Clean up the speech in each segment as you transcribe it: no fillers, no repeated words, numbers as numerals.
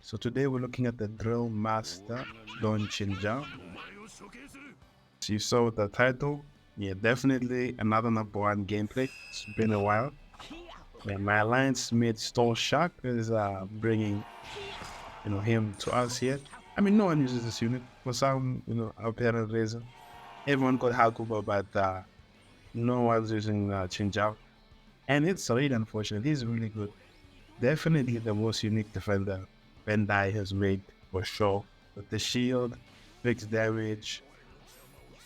So today we're looking at the drill master, Don Chinjao. So you saw the title. Yeah, definitely another number one gameplay. It's been a while. Yeah, my alliance mate Stall Shark is bringing him to us here. I mean, no one uses this unit for some apparent reason. Everyone got Hakuba, but no one's using Chinjao, and it's really unfortunate. He's really good. Definitely the most unique defender Bandai has made for sure. With the shield, fixed damage,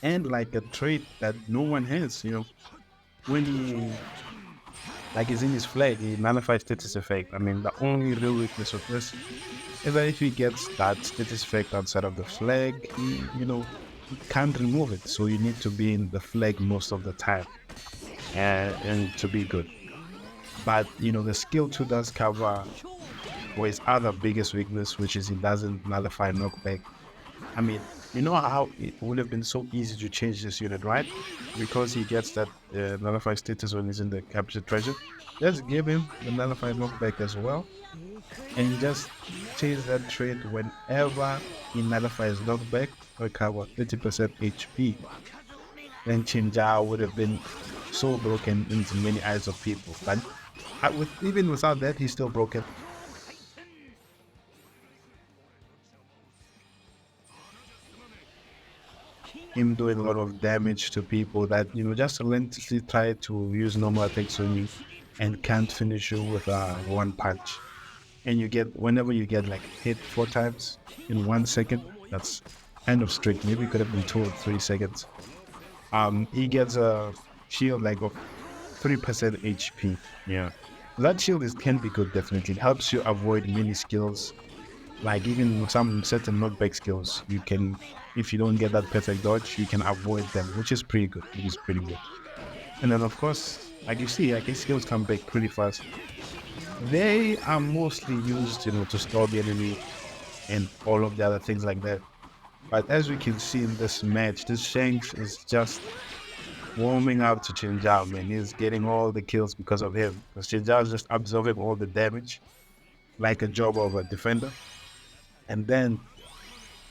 and like a trait that no one has. When he is in his flag, he nullifies status effect. I mean, the only real weakness of this is that if he gets that status effect outside of the flag, he can't remove it. So you need to be in the flag most of the time and to be good. But the skill 2 does cover for his other biggest weakness, which is he doesn't nullify knockback. I mean, you know how it would have been so easy to change this unit, right? Because he gets that nullify status when he's in the captured treasure. Just give him the nullify knockback as well, and just change that trait whenever he nullifies knockback or cover 30% HP. Then Chinjao would have been so broken into many eyes of people. But even without that, he's still broken. Him doing a lot of damage to people that just relentlessly try to use normal attacks on you and can't finish you with one punch. And whenever you get like hit 4 times in 1 second, that's kind of strict. Maybe it could have been 2 or 3 seconds. He gets a shield like of 3% HP. Yeah, that shield can be good. Definitely, it helps you avoid many skills. Like even some certain knockback skills, you can, if you don't get that perfect dodge, you can avoid them, which is pretty good. It is pretty good. And then of course, like you see, like his skills come back pretty fast. They are mostly used, to stall the enemy and all of the other things like that. But as we can see in this match, this Shanks is just warming up to Chinjao, man. He's getting all the kills because of him. Because Chinjao is just absorbing all the damage like a job of a defender. And then,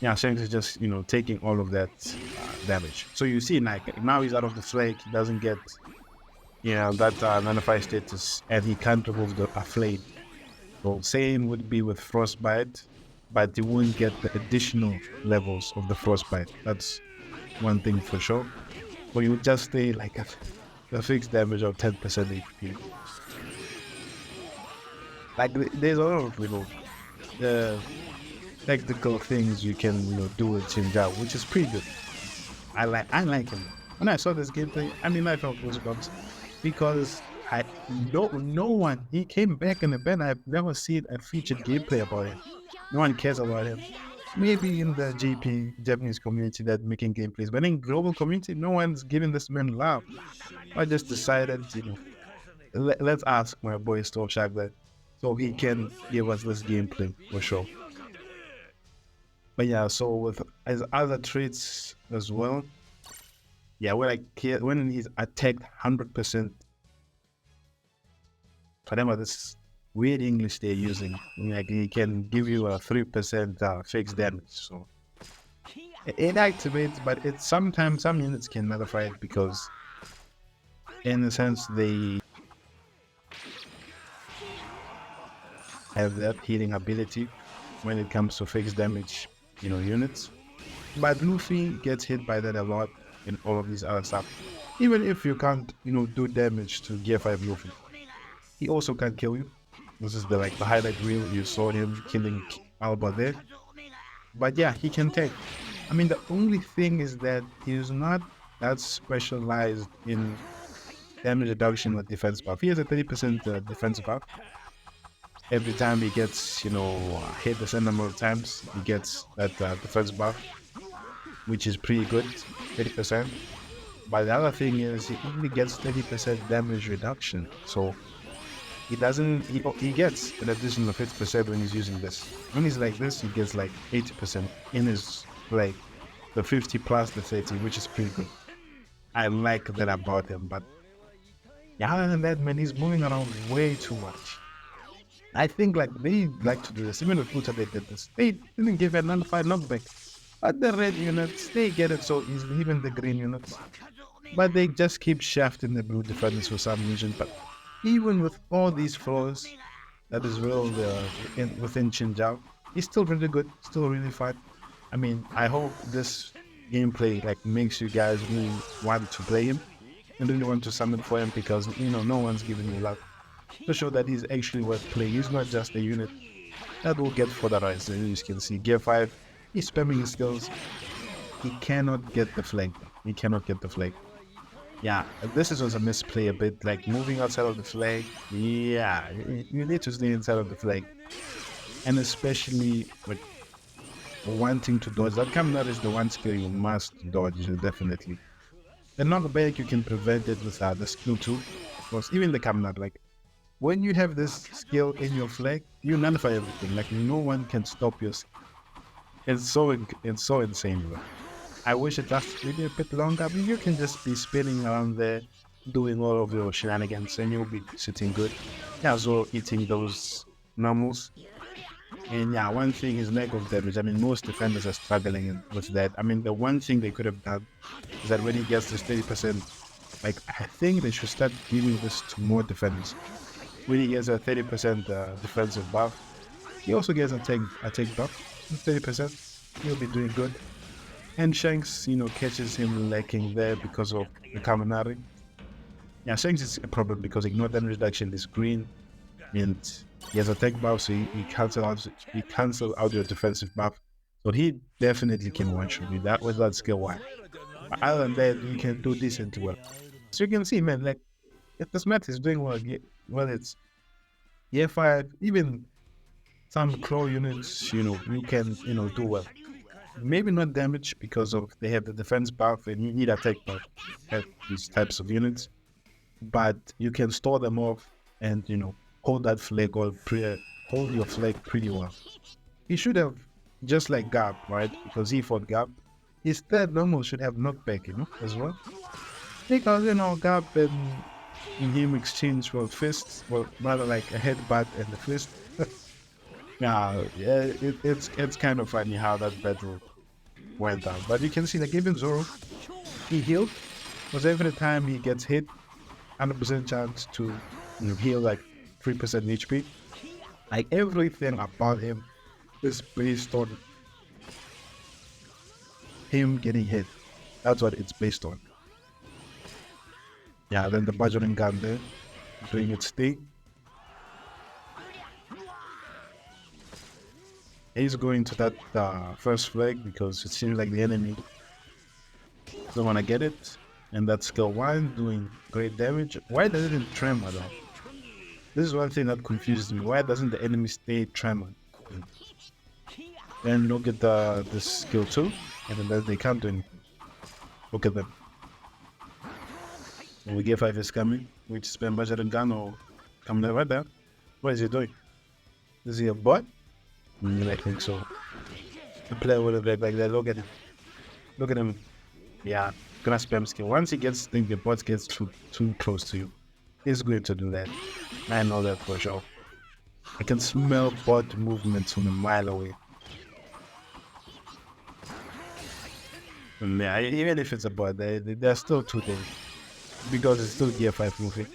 Shanks is just, taking all of that damage. So you see, like, now he's out of the flag. He doesn't get, that nullify status, and he can't remove the flame. So same would be with Frostbite, but he won't get the additional levels of the Frostbite. That's one thing for sure. But you would just stay like at the fixed damage of 10% HP. Like, there's a lot of, technical things you can do with Chinjao, which is pretty good. I like him. When I saw this gameplay, I felt goosebumps because no one, he came back in the band. I've never seen a featured gameplay about him. No one cares about him. Maybe in the Japanese community that making gameplays, but in global community, no one's giving this man love. I just decided, let's ask my boy Storm Shark that, so he can give us this gameplay for sure. But yeah, so with his other traits as well, yeah, when he's attacked 100%, whatever this weird English they're using, like he can give you a 3% fixed damage. So it activates, but it's sometimes some units can nullify it because, in a sense, they have that healing ability when it comes to fixed damage, units. But Luffy gets hit by that a lot in all of these other stuff. Even if you can't, do damage to Gear 5 Luffy, he also can't kill you. This is the highlight reel. You saw him killing Alba there. But yeah, he can take. I mean, the only thing is that he's not that specialized in damage reduction or defense buff. He has a 30% defense buff. Every time he gets, hit a certain number of times, he gets that defense buff, which is pretty good, 30%. But the other thing is he only gets 30% damage reduction. So he gets an additional 50% when he's using this. When he's like this, he gets like 80% in his, like, the 50 plus the 30, which is pretty good. I like that about him, but yeah, other than that, man, he's moving around way too much. I think like they like to do this. Even with Utah, they did this. They didn't give a nullified knockback. But the red units, they get it so easily, even the green units. But they just keep shafting the blue defenders for some reason. But even with all these flaws, that is real within Chinjao, he's still really good, still really fun. I mean, I hope this gameplay like makes you guys really want to play him and really want to summon for him because no one's giving you love to show that he's actually worth playing. He's not just a unit that will get polarized. As you can see, Gear 5, he's spamming his skills. He cannot get the flag. He cannot get the flag. Yeah, this was a misplay a bit, like moving outside of the flag. Yeah, you need to stay inside of the flag. And especially like wanting to dodge. That Kamnar is the one skill you must dodge, definitely. The knockback, you can prevent it with the skill too. Of course, even the Kamnar, like when you have this skill in your flag, you nullify everything. Like no one can stop your. It's so insane, bro. I wish it lasted maybe a bit longer. I mean, you can just be spinning around there, doing all of your shenanigans, and you'll be sitting good. Yeah, so eating those normals. And yeah, one thing is lack of damage. I mean, most defenders are struggling with that. I mean, the one thing they could have done is that when he gets this 30%, like, I think they should start giving this to more defenders. When he gets a 30% defensive buff, he also gets a take buff, 30%. He'll be doing good. And Shanks, catches him lacking there because of the Kaminari. Yeah, Shanks is a problem because ignore damage reduction is green, and he has a tech buff, so he cancels out your defensive buff. So he definitely can one-shot you that with that skill 1. But other than that, you can do decent well. So you can see, man, like, if this map is doing well, it's year 5, even some claw units, you can, do well. Maybe not damage because of they have the defense buff and you need attack buff at these types of units. But you can store them off and, hold that flag or hold your flag pretty well. He should have, just like Gab, right? Because he fought Gab. His third normal should have knockback, as well. Because, Gab and him exchange fists, rather like a headbutt and a fist. Yeah, it's kind of funny how that battle went down. But you can see, like, even Zoro, he healed. Because every time he gets hit, 100% chance to heal like 3% HP. Like, everything about him is based on him getting hit. That's what it's based on. Yeah, then the Bajering gun there, doing its thing. He's going to that first flag because it seems like the enemy don't want to get it. And that's skill 1 doing great damage. Why doesn't it tremor though? This is one thing that confuses me. Why doesn't the enemy stay tremor? Then look at this skill 2, and then they can't do anything. Look at them. And we get 5 is coming. We just spend budget and gun or coming right there. What is he doing? Is he a bot? I think so. The player would have like that. Look at him. Look at him. Yeah, gonna spam skill. Once he gets, think the bot gets too close to you, he's going to do that. I know that for sure. I can smell bot movements from a mile away. And yeah, even if it's a bot, they're still too dead because it's still gear 5 moving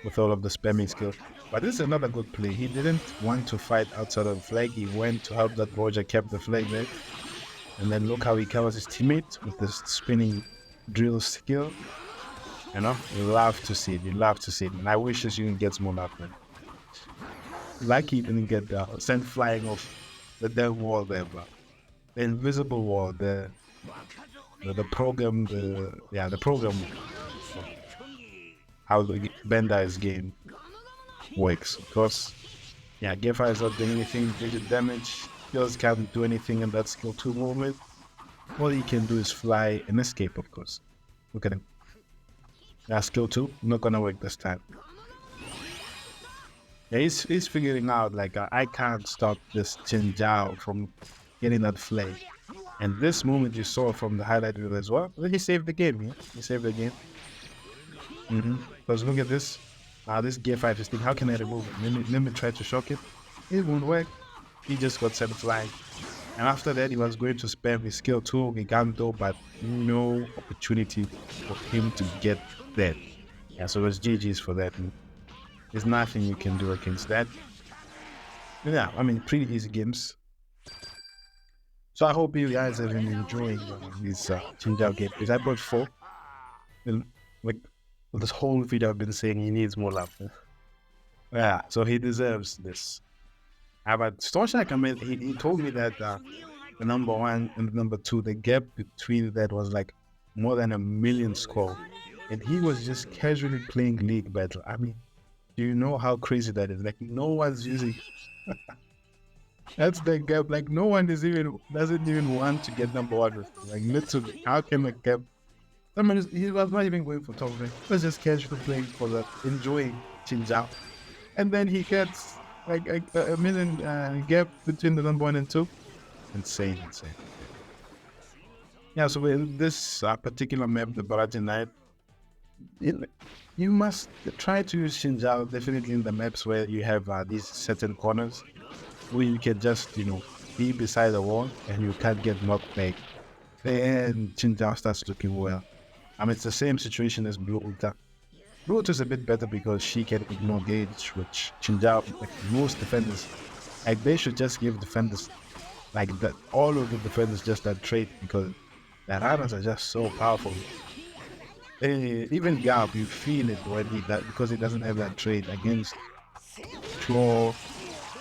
with all of the spamming skill. But this is another good play. He didn't want to fight outside of the flag. He went to help that Roger kept the flag there. And then look how he covers his teammate with this spinning drill skill. You love to see it. You love to see it. And I wish this unit gets more love, man. Lucky he didn't get sent flying off the damn wall there, bro. The invisible wall, the program, the program. How the Bandai's game works. Because, yeah, Gefa is not doing anything, digit damage. Skills can't do anything in that skill 2 movement. All he can do is fly and escape, of course. Look at him. Yeah, skill 2, not gonna work this time. Yeah, he's figuring out, like, I can't stop this Chinjao from getting that flag. And this moment you saw from the highlight reel as well, he saved the game, yeah? He saved the game. Because look at this. This gear 5 is thinking, how can I remove it? Let me try to shock it. It won't work. He just got sent flying. And after that, he was going to spam his skill 2, Giganto, but no opportunity for him to get that. Yeah, so it was GG's for that. And there's nothing you can do against that. But yeah, I mean, pretty easy games. So I hope you guys have been enjoying these Chinjao gameplays. I brought 4. And like this whole video I've been saying he needs more love. Yeah, so he deserves this. But Storshak, I mean, he told me that the number 1 and the number 2, the gap between that was like more than 1,000,000 score. And he was just casually playing League Battle. I mean, do you know how crazy that is? Like, no one's using... That's the gap. Like, no one doesn't even want to get number 1 with him. Like, literally, how can a gap... I mean, he was not even going for top rank. He was just casually playing for the enjoying Chinjao. And then he gets like a 1,000,000 gap between the number 1 and 2. Insane. Yeah, so in this particular map, the Baratie Night, you must try to use Chinjao definitely in the maps where you have these certain corners where you can just, be beside the wall and you can't get knocked back. Then Chinjao starts looking well. I mean, it's the same situation as Blue Ulta. Blue Ulta is a bit better because she can ignore gauge, which Chinjao, like most defenders, like they should just give defenders, like that, all of the defenders just that trait because the runners are just so powerful. Even Gab, you feel it when because he doesn't have that trait against Claw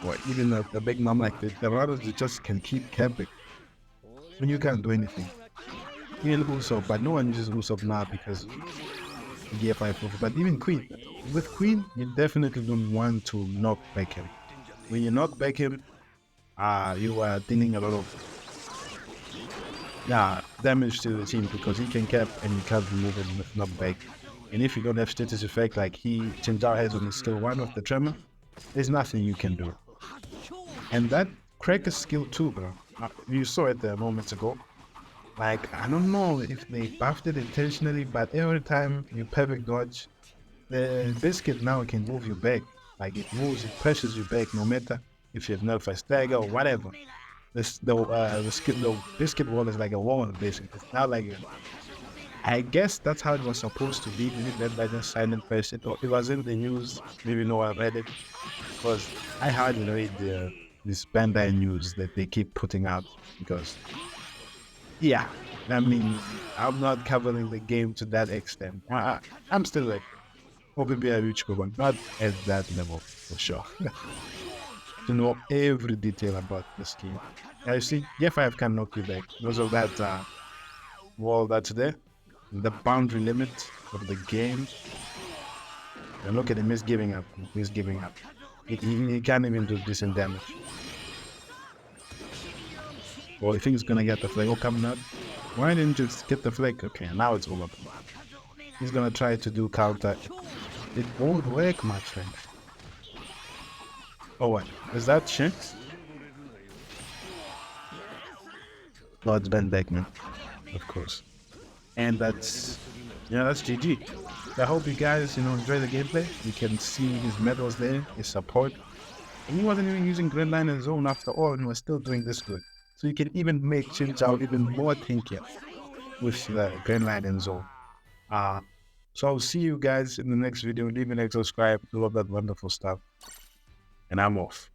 or even a big mom like this. The runners just can keep camping and you can't do anything. Even Usopp, but no one uses Usopp now because Gear 5. But even Queen, with Queen, you definitely don't want to knock back him. When you knock back him, you are dealing a lot of damage to the team because he can cap and you can't remove him with knockback. And if you don't have status effect like Chinjao has on his skill 1 of the Tremor, there's nothing you can do. And that Cracker's skill 2, bro. You saw it there moments ago. Like, I don't know if they buffed it intentionally, but every time you perfect dodge, the biscuit now can move you back. Like, it pressures you back no matter if you have nerf a stagger or whatever. The biscuit wall is like a wall, basically. It's not like I guess that's how it was supposed to be. Maybe that by just silent press it, or it was in the news. Maybe no one read it because I hardly read this Bandai news that they keep putting out because, yeah, I mean, I'm not covering the game to that extent. I'm still like, maybe a YouTuber, but not at that level for sure. To know every detail about this game. Yeah, you see, Gear 5 can knock you back because of that wall that's there. The boundary limit of the game. And look at him, he's giving up. He can't even do decent damage. Well, if he's gonna get the flag coming out, why didn't you just get the flag? Okay, now it's over. He's gonna try to do counter. It won't work, my friend. Oh, what? Is that Shanks? No, it's Ben Beckman, of course. And that's GG. I hope you guys, enjoy the gameplay. You can see his medals there, his support. And he wasn't even using Green Line and Zone after all, and was still doing this good. So you can even make Chinjao even more tankier with the Green Line and Zone. So I'll see you guys in the next video. Leave a like, subscribe, do all that wonderful stuff. And I'm off.